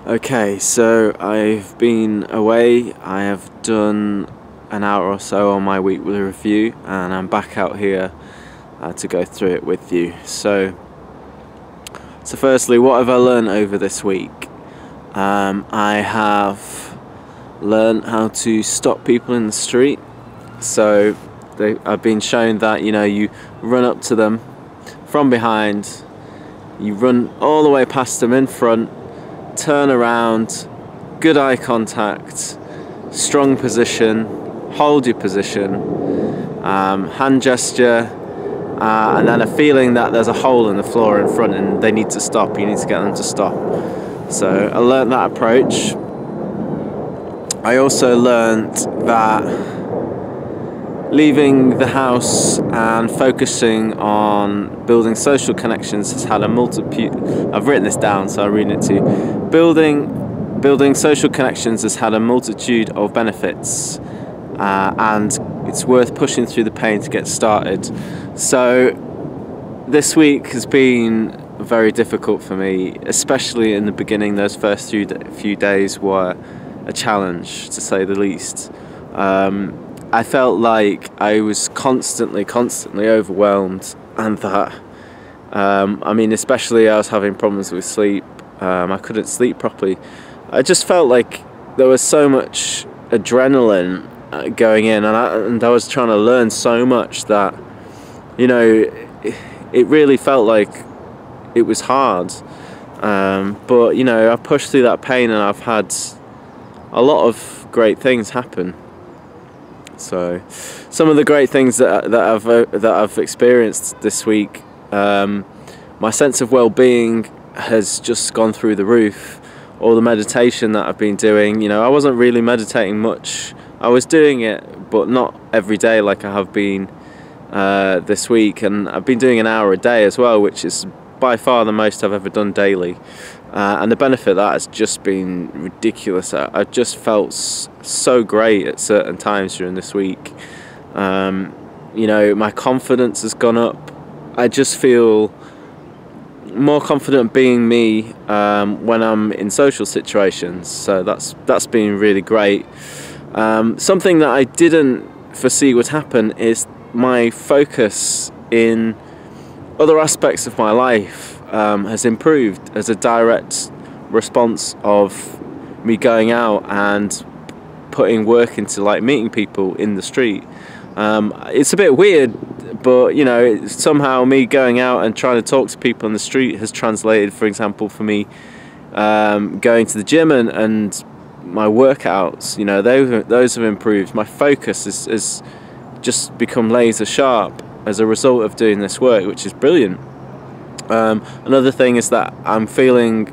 Okay, so I've been away. I have done an hour or so on my weekly review, and I'm back out here to go through it with you. So firstly, what have I learned over this week? I have learned how to stop people in the street. So I've been shown that you run up to them from behind, you run all the way past them in front, turn around, good eye contact, strong position, hold your position, hand gesture, and then a feeling that there's a hole in the floor in front and they need to stop. You need to get them to stop. So I learned that approach. I also learned that leaving the house and focusing on building social connections has had a multitude. I've written this down, so I'll read it to you. Building social connections has had a multitude of benefits, and it's worth pushing through the pain to get started. So this week has been very difficult for me, especially in the beginning. Those first few days were a challenge, to say the least. I felt like I was constantly overwhelmed, and that especially I was having problems with sleep. I couldn't sleep properly. I just felt like there was so much adrenaline going in, and I was trying to learn so much that it really felt like it was hard. But I pushed through that pain, and I've had a lot of great things happen. So some of the great things that I've experienced this week, my sense of well-being has just gone through the roof. All the meditation that I've been doing, I wasn't really meditating much. I was doing it, but not every day like I have been this week, and I've been doing an hour a day as well, which is by far the most I've ever done daily. And the benefit of that has just been ridiculous. I just felt so great at certain times during this week. My confidence has gone up. I just feel more confident being me when I'm in social situations. So that's been really great. Something that I didn't foresee would happen is my focus in other aspects of my life has improved as a direct response of me going out and putting work into meeting people in the street. It's a bit weird, but somehow me going out and trying to talk to people in the street has translated, for example, for me going to the gym and my workouts. Those have improved. My focus has just become laser sharp as a result of doing this work, which is brilliant. Another thing is that I'm feeling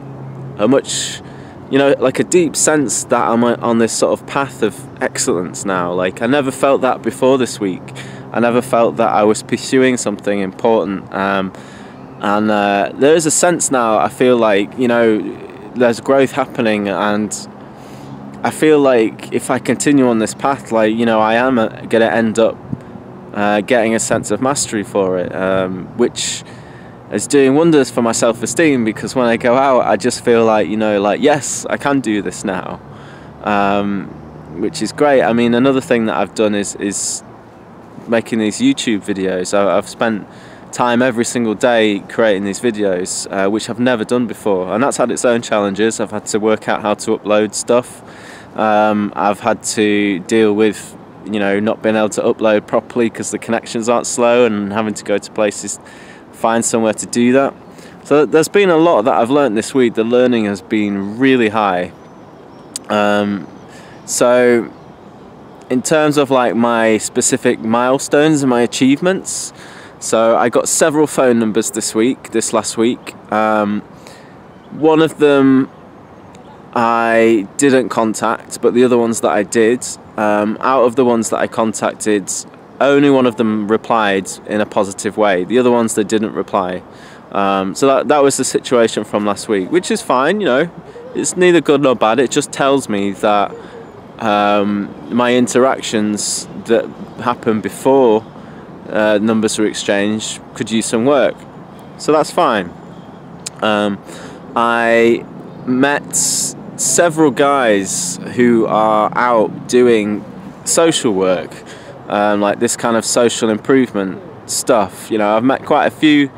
a much, like a deep sense that I'm on this sort of path of excellence now. I never felt that before this week. I never felt that I was pursuing something important. And there is a sense now, I feel like, there's growth happening, and I feel like if I continue on this path, I am going to end up getting a sense of mastery for it, which is doing wonders for my self-esteem, because when I go out I just feel like yes, I can do this now, which is great. Another thing that I've done is making these YouTube videos. I've spent time every single day creating these videos, which I've never done before, and that's had its own challenges. I've had to work out how to upload stuff. I've had to deal with not being able to upload properly because the connections aren't slow, and having to go to places, find somewhere to do that. So there's been a lot that I've learned this week. The learning has been really high. So in terms of my specific milestones and my achievements, so I got several phone numbers this last week. One of them I didn't contact, but the other ones that I did, out of the ones that I contacted, only one of them replied in a positive way. The other ones, they didn't reply. So that was the situation from last week, which is fine. It's neither good nor bad. It just tells me that my interactions that happened before numbers were exchanged could use some work. So that's fine. I met several guys who are out doing social work, like this kind of social improvement stuff. You know, I've met quite a few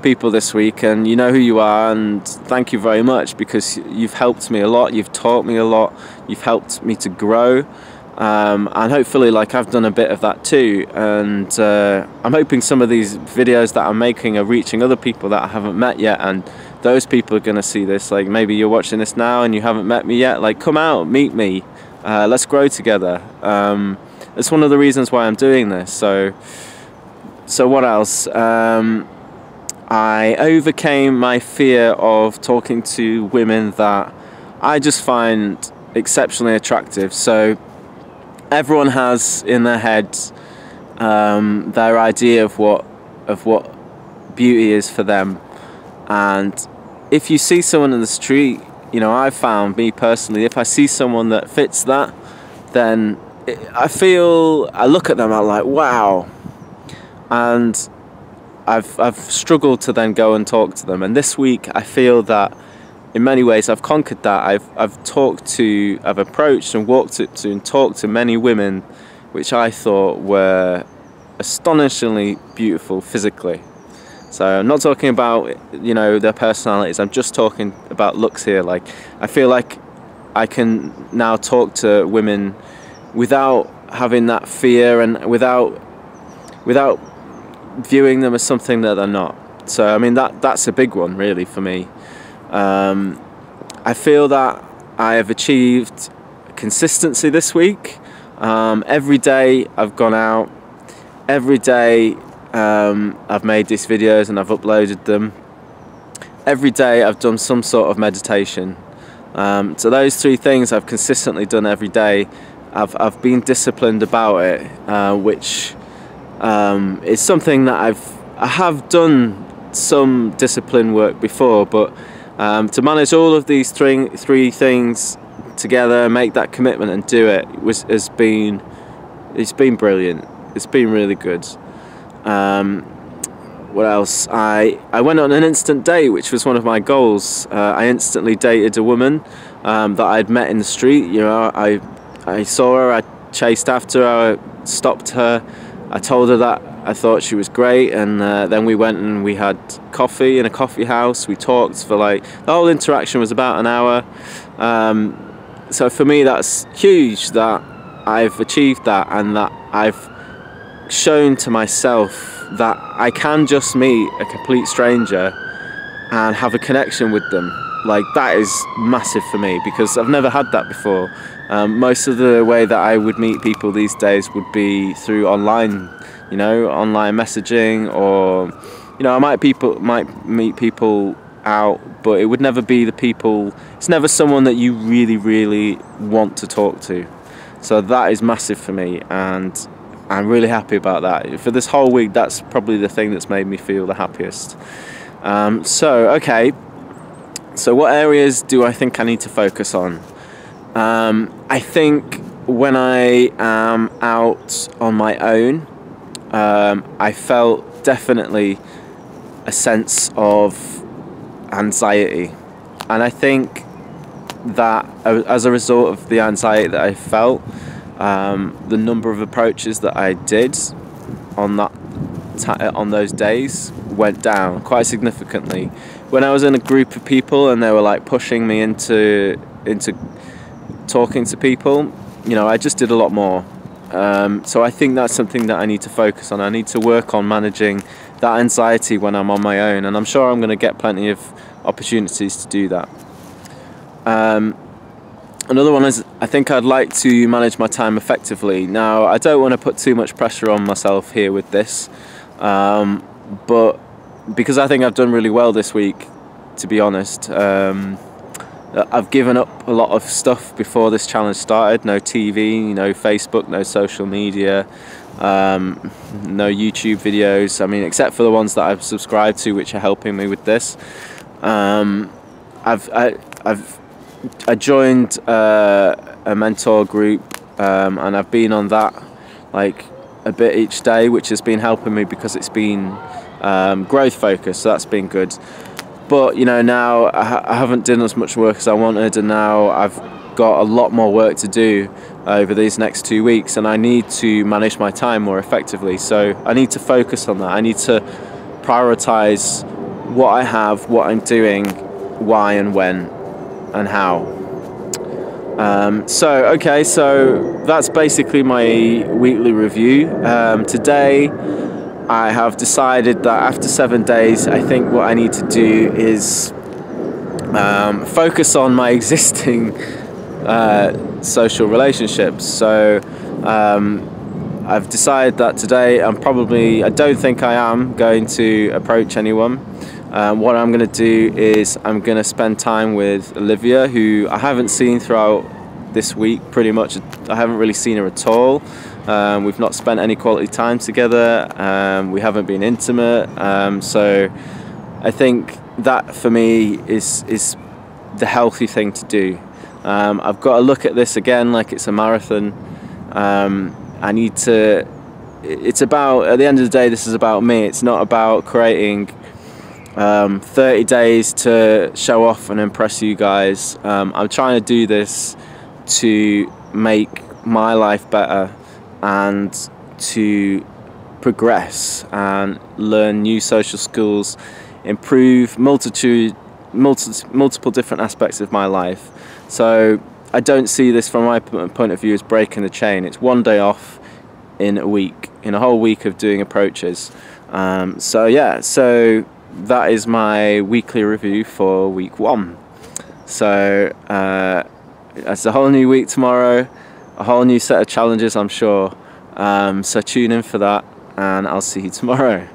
people this week, and you know who you are, and thank you very much, because you've helped me a lot, you've taught me a lot, you've helped me to grow, and hopefully like I've done a bit of that too, and I'm hoping some of these videos that I'm making are reaching other people that I haven't met yet, and those people are going to see this. Like, maybe you're watching this now and you haven't met me yet, like, come out, meet me, let's grow together. It's one of the reasons why I'm doing this. So what else? I overcame my fear of talking to women that I just find exceptionally attractive. So everyone has in their heads their idea of what beauty is for them, and if you see someone in the street, you know, I've found, me personally, if I see someone that fits that, then I look at them, I'm like, wow. And I've struggled to then go and talk to them. And this week I feel that in many ways I've conquered that. I've approached and walked up to and talked to many women which I thought were astonishingly beautiful physically. So I'm not talking about, you know, their personalities, I'm just talking about looks here. Like, I feel like I can now talk to women without having that fear, and without viewing them as something that they're not. So I mean, that's a big one really for me. I feel that I have achieved consistency this week. Every day I've gone out, every day I've made these videos and I've uploaded them. Every day I've done some sort of meditation. So those three things I've consistently done every day. I've been disciplined about it, which is something that I have done some discipline work before, but to manage all of these three things together, make that commitment and do it, it's been brilliant. It's been really good. What else? I went on an instant date, which was one of my goals. I instantly dated a woman that I'd met in the street. You know, I saw her, I chased after her, I stopped her, I told her that I thought she was great, and then we went and we had coffee in a coffee house. We talked for like, the whole interaction was about an hour. So for me that's huge that I've achieved that, and that I've shown to myself that I can just meet a complete stranger and have a connection with them. Like, that is massive for me, because I've never had that before. Most of the way that I would meet people these days would be through online, you know, online messaging, or, you know, I might meet people out, but it would never be the people, it's never someone that you really, really want to talk to. So that is massive for me, and I'm really happy about that. For this whole week, that's probably the thing that's made me feel the happiest. Okay, so what areas do I think I need to focus on? I think when I am out on my own, I felt definitely a sense of anxiety, and I think that as a result of the anxiety that I felt, the number of approaches that I did on those days went down quite significantly. When I was in a group of people and they were like pushing me into talking to people, you know, I just did a lot more. So I think that's something that I need to focus on. I need to work on managing that anxiety when I'm on my own, and I'm sure I'm going to get plenty of opportunities to do that. Another one is, I think I'd like to manage my time effectively. Now, I don't want to put too much pressure on myself here with this, but because I think I've done really well this week, to be honest. I've given up a lot of stuff before this challenge started. No TV, no Facebook, no social media, no YouTube videos. I mean, except for the ones that I've subscribed to, which are helping me with this. I joined a mentor group, and I've been on that like a bit each day, which has been helping me because it's been growth focused, so that's been good. but you know, now I haven't done as much work as I wanted, and now I've got a lot more work to do over these next 2 weeks, and I need to manage my time more effectively. So I need to focus on that. I need to prioritize what I have, what I'm doing, why and when and how. So that's basically my weekly review. Today I have decided that after 7 days, I think what I need to do is focus on my existing social relationships. So I've decided that today I don't think I am going to approach anyone. What I'm going to do is I'm going to spend time with Olivia, who I haven't seen throughout this week pretty much. I haven't really seen her at all. We've not spent any quality time together. We haven't been intimate. So I think that for me is the healthy thing to do. I've got to look at this again like it's a marathon. I need to, it's about, at the end of the day, this is about me. It's not about creating 30 days to show off and impress you guys. I'm trying to do this to make my life better and to progress and learn new social skills, improve multiple different aspects of my life. So I don't see this from my point of view as breaking the chain. It's one day off in a week, in a whole week of doing approaches. So that is my weekly review for week 1. So it's a whole new week tomorrow, a whole new set of challenges, I'm sure. So tune in for that, and I'll see you tomorrow.